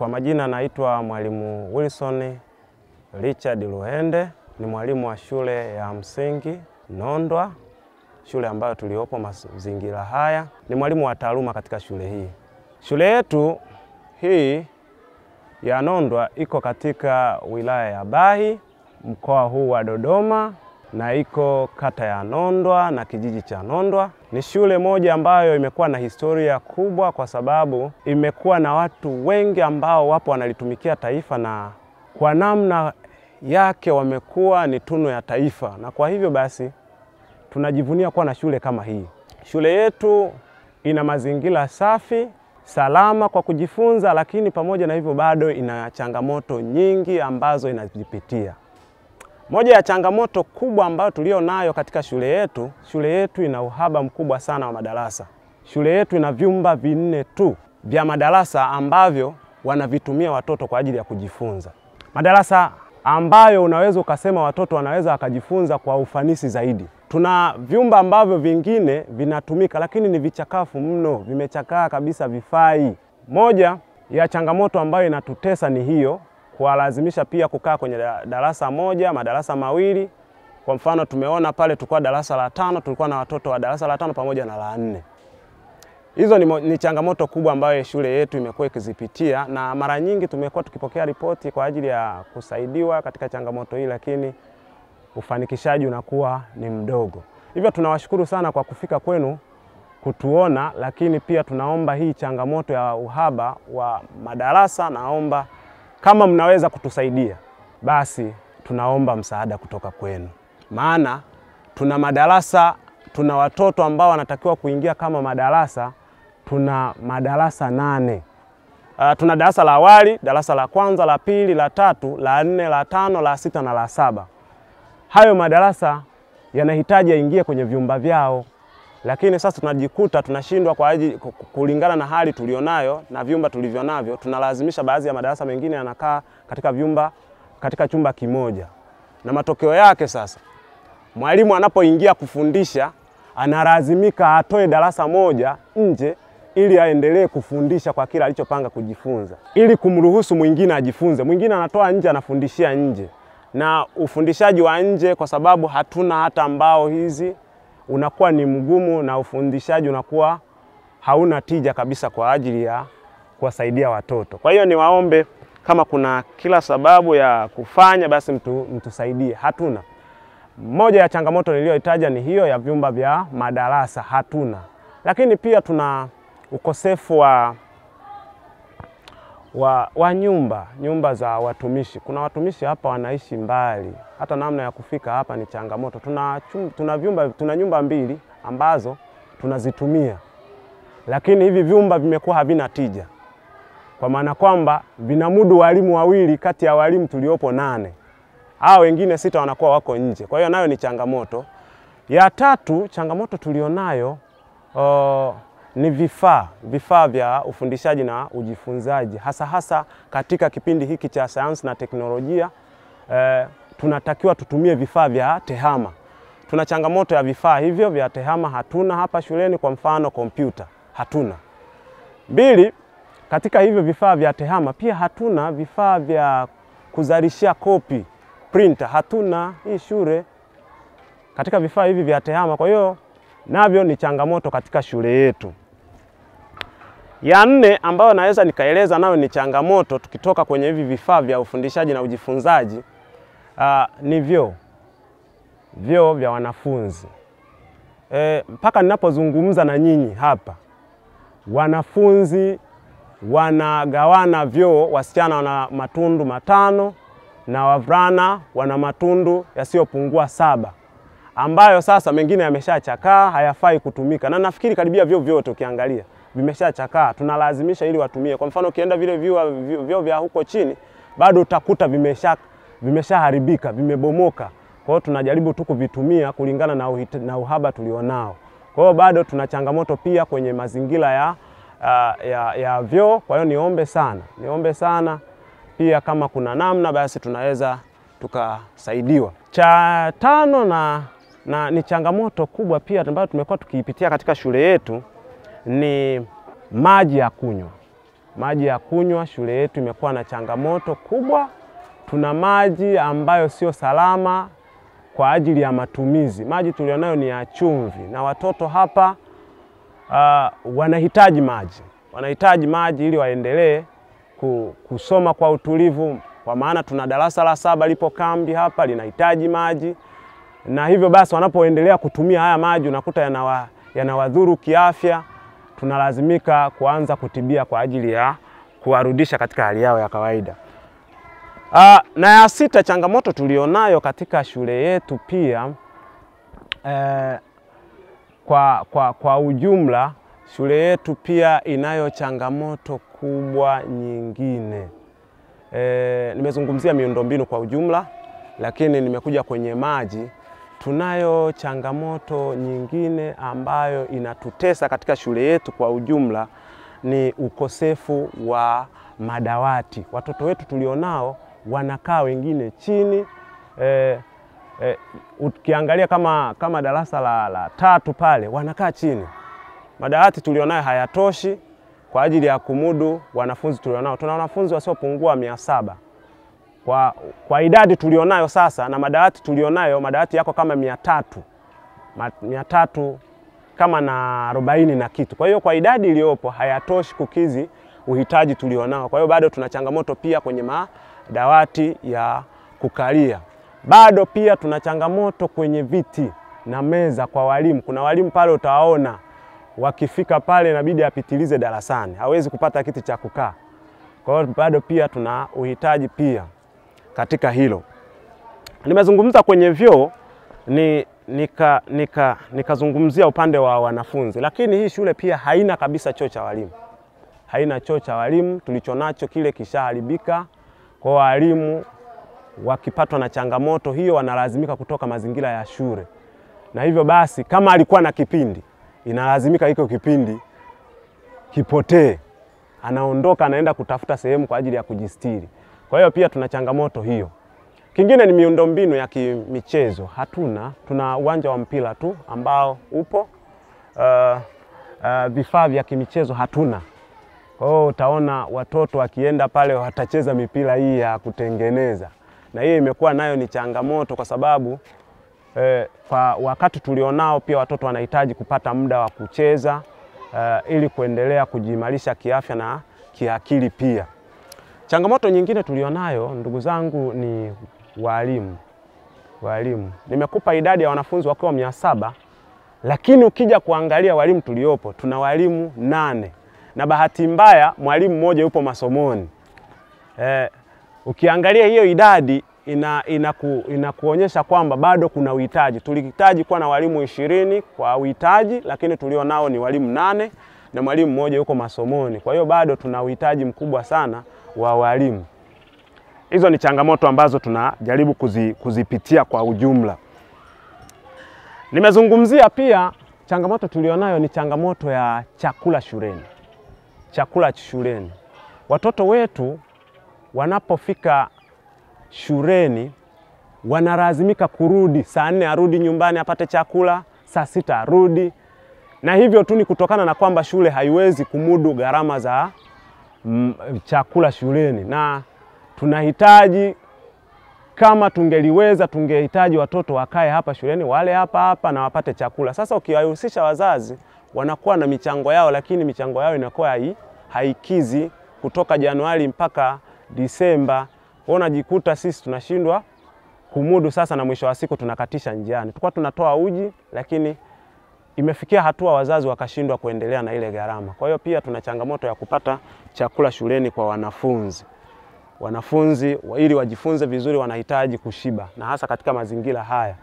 Kwa majina naitwa Mwalimu Wilson Richard Luhende, ni mwalimu wa shule ya msingi Nondwa, shule ambayo tuliopo mazingira haya. Ni mwalimu wa taaluma katika shule hii. Shule yetu hii ya Nondwa iko katika wilaya ya Bahi, mkoa huu wa Dodoma, na iko kata ya Nondwa na kijiji cha Nondwa. Ni shule moja ambayo imekuwa na historia kubwa kwa sababu imekuwa na watu wengi ambao wapo wanalitumikia taifa, na kwa namna yake wamekuwa ni tunu ya taifa, na kwa hivyo basi tunajivunia kuwa na shule kama hii. Shule yetu ina mazingira safi, salama kwa kujifunza, lakini pamoja na hivyo bado ina changamoto nyingi ambazo inazipitia. Moja ya changamoto kubwa ambayo tulio nayo katika shule yetu ina uhaba mkubwa sana wa madarasa. Shule yetu ina vyumba 4 tu vya madarasa ambavyo wanavitumia watoto kwa ajili ya kujifunza. Madarasa ambayo unaweza ukasema watoto wanaweza wakajifunza kwa ufanisi zaidi. Tuna vyumba ambavyo vingine vinatumika lakini ni vichakafu mno, vimechakaa kabisa, vifai. Moja ya changamoto ambayo inatutesa ni hiyo, kuwalazimisha pia kukaa kwenye darasa moja, madarasa mawili. Kwa mfano tumeona pale tulikuwa darasa la 5, tulikuwa na watoto wa darasa la 5 pamoja na la 4. Hizo ni changamoto kubwa ambayo shule yetu imekuwa ikizipitia, na mara nyingi tumekuwa tukipokea ripoti kwa ajili ya kusaidiwa katika changamoto hii, lakini ufanikishaji unakuwa ni mdogo. Hivyo tunawashukuru sana kwa kufika kwenu kutuona, lakini pia tunaomba hii changamoto ya uhaba wa madarasa, naomba kama mnaweza kutusaidia, basi tunaomba msaada kutoka kwenu. Maana tuna madarasa, tuna watoto ambao wanatakiwa kuingia kama madarasa, tuna madarasa 8. Tuna darasa la awali, darasa la kwanza, la pili, la 3, la 4, la 5, la 6 na la 7. Hayo madarasa yanahitaji yaingie kwenye vyumba vyao, lakini sasa tunajikuta tunashindwa kwa ajili kulingana na hali tulionayo na vyumba tulivyonavyo. Tunalazimisha baadhi ya madarasa mengine yanakaa katika chumba kimoja, na matokeo yake sasa mwalimu anapoingia kufundisha analazimika atoe darasa moja nje ili aendelee kufundisha kwa kila alichopanga kujifunza, ili kumruhusu mwingine ajifunze. Mwingine anatoa nje, anafundishia nje, na ufundishaji wa nje kwa sababu hatuna hata mbao hizi unakuwa ni mgumu, na ufundishaji unakuwa hauna tija kabisa kwa ajili ya kuwasaidia watoto. Kwa hiyo niwaombe kama kuna kila sababu ya kufanya, basi mtusaidie. Hatuna. Moja ya changamoto niliyoitaja ni hiyo ya vyumba vya madarasa, hatuna. Lakini pia tuna ukosefu wa nyumba za watumishi. Kuna watumishi hapa wanaishi mbali, hata namna ya kufika hapa ni changamoto. Tuna nyumba 2 ambazo tunazitumia, lakini hivi vyumba vimekuwa havina tija, kwa maana kwamba vinamudu walimu 2 kati ya walimu tuliopo 8. Hao wengine 6 wanakuwa wako nje. Kwa hiyo nayo ni changamoto. Ya 3, changamoto tulionayo ni vifaa vya ufundishaji na ujifunzaji, hasa katika kipindi hiki cha sayansi na teknolojia. Tunatakiwa tutumie vifaa vya tehama. Tuna changamoto ya vifaa hivyo vya tehama, hatuna hapa shuleni. Kwa mfano kompyuta hatuna. 2, katika hivyo vifaa vya tehama pia hatuna vifaa vya kuzalishia kopi, printer hatuna hii shule katika vifaa hivi vya tehama. Kwa hiyo navyo ni changamoto katika shule yetu. Ya 4 ambayo naweza nikaeleza nayo ni changamoto tukitoka kwenye hivi vifaa vya ufundishaji na ujifunzaji, ni vyoo vya wanafunzi. Mpaka ninapozungumza na nyinyi hapa, wanafunzi wanagawana vyoo, wasichana wana matundu 5 na wavulana wana matundu yasiyopungua 7, ambayo sasa mengine yameshachakaa, hayafai kutumika. Na nafikiri karibia vyoo vyote ukiangalia vimeshachakaa, tunalazimisha ili watumie. Kwa mfano ukienda vile vyoo vya huko chini, bado utakuta vimeshaharibika, vimebomoka. Kwa hiyo tunajaribu tu kuvitumia kulingana na uhaba tulionao. Kwa hiyo bado tuna changamoto pia kwenye mazingira ya vyoo. Kwa hiyo niombe sana pia kama kuna namna basi tunaweza tukasaidiwa. Cha 5 na ni changamoto kubwa pia ambayo tumekuwa tukiipitia katika shule yetu ni maji ya kunywa. Maji ya kunywa, shule yetu imekuwa na changamoto kubwa. Tuna maji ambayo sio salama kwa ajili ya matumizi. Maji tulionayo ni ya chumvi na watoto hapa wanahitaji maji. Wanahitaji maji ili waendelee kusoma kwa utulivu, kwa maana tuna darasa la 7 lipo kambi hapa linahitaji maji. Na hivyo basi wanapoendelea kutumia haya maji unakuta yanawadhuru kiafya. Tunalazimika kuanza kutibia kwa ajili ya kuwarudisha katika hali yao ya kawaida. Na ya 6, changamoto tulionayo katika shule yetu pia kwa ujumla, shule yetu pia inayo changamoto kubwa nyingine. Nimezungumzia miundombinu kwa ujumla, lakini nimekuja kwenye maji. Tunayo changamoto nyingine ambayo inatutesa katika shule yetu kwa ujumla, ni ukosefu wa madawati. Watoto wetu tulionao wanakaa wengine chini. Ukiangalia kama darasa la 3 pale wanakaa chini. Madawati tulionayo hayatoshi kwa ajili ya kumudu wanafunzi tulionao. Tuna wanafunzi wasiopungua 700. Kwa idadi tulionayo sasa na madawati tulionayo, madawati yako kama 300 kama na 40 na kitu. Kwa hiyo kwa idadi iliyopo hayatoshi kukizi uhitaji tulionao. Kwa hiyo bado tuna changamoto pia kwenye madawati ya kukalia. Bado pia tuna changamoto kwenye viti na meza kwa walimu. Kuna walimu pale utaona wakifika pale inabidi apitilize darasani, hawezi kupata kiti cha kukaa. Kwa hiyo bado pia tuna uhitaji pia katika hilo. Nimezungumza kwenye vyoo, nikazungumzia upande wa wanafunzi, lakini hii shule pia haina kabisa choo cha walimu. Haina choo cha walimu, tulichonacho kile kishaharibika. Kwa walimu wakipatwa na changamoto hiyo wanalazimika kutoka mazingira ya shule. Na hivyo basi kama alikuwa na kipindi, inalazimika hiko kipindi kipotee. Anaondoka anaenda kutafuta sehemu kwa ajili ya kujistiri. Kwa hiyo pia tuna changamoto hiyo. Kingine ni miundombinu ya kimichezo. Tuna uwanja wa mpira tu ambao upo. Vifaa vya kimichezo hatuna. Kwa hiyo utaona watoto wakienda pale watacheza mipira hii ya kutengeneza. Na hiyo imekuwa nayo ni changamoto kwa sababu kwa wakati tulionao pia watoto wanahitaji kupata muda wa kucheza ili kuendelea kujiimarisha kiafya na kiakili pia. Changamoto nyingine tulionayo ndugu zangu ni walimu. Nimekupa idadi ya wanafunzi wakiwa 700, lakini ukija kuangalia walimu tuliopo tuna walimu 8. Na bahati mbaya mwalimu mmoja yupo masomoni. Ukiangalia hiyo idadi inakuonyesha kwamba bado kuna uhitaji. Tulihitaji kuwa na walimu 20 kwa uhitaji, lakini tulionao ni walimu 8 na mwalimu mmoja yuko masomoni. Kwa hiyo bado tuna uhitaji mkubwa sana wa walimu. Hizo ni changamoto ambazo tunajaribu kuzipitia kwa ujumla. Nimezungumzia pia changamoto tulionayo ni changamoto ya chakula shuleni. Chakula shuleni. Watoto wetu wanapofika shuleni wanalazimika kurudi saa 4, arudi nyumbani apate chakula, saa 6 arudi. Na hivyo tu ni kutokana na kwamba shule haiwezi kumudu gharama za chakula shuleni. Na tunahitaji, kama tungehitaji watoto wakae hapa shuleni, wale hapa na wapate chakula. Sasa ukiwahusisha wazazi wanakuwa na michango yao, lakini michango yao inakuwa haikizi kutoka Januari mpaka Disemba. Unajikuta sisi tunashindwa kumudu sasa, na mwisho wa siku tunakatisha njiani. Tulikuwa tunatoa uji, lakini imefikia hatua wazazi wakashindwa kuendelea na ile gharama. Kwa hiyo pia tuna changamoto ya kupata chakula shuleni kwa wanafunzi. Wanafunzi ili wajifunze vizuri wanahitaji kushiba, na hasa katika mazingira haya.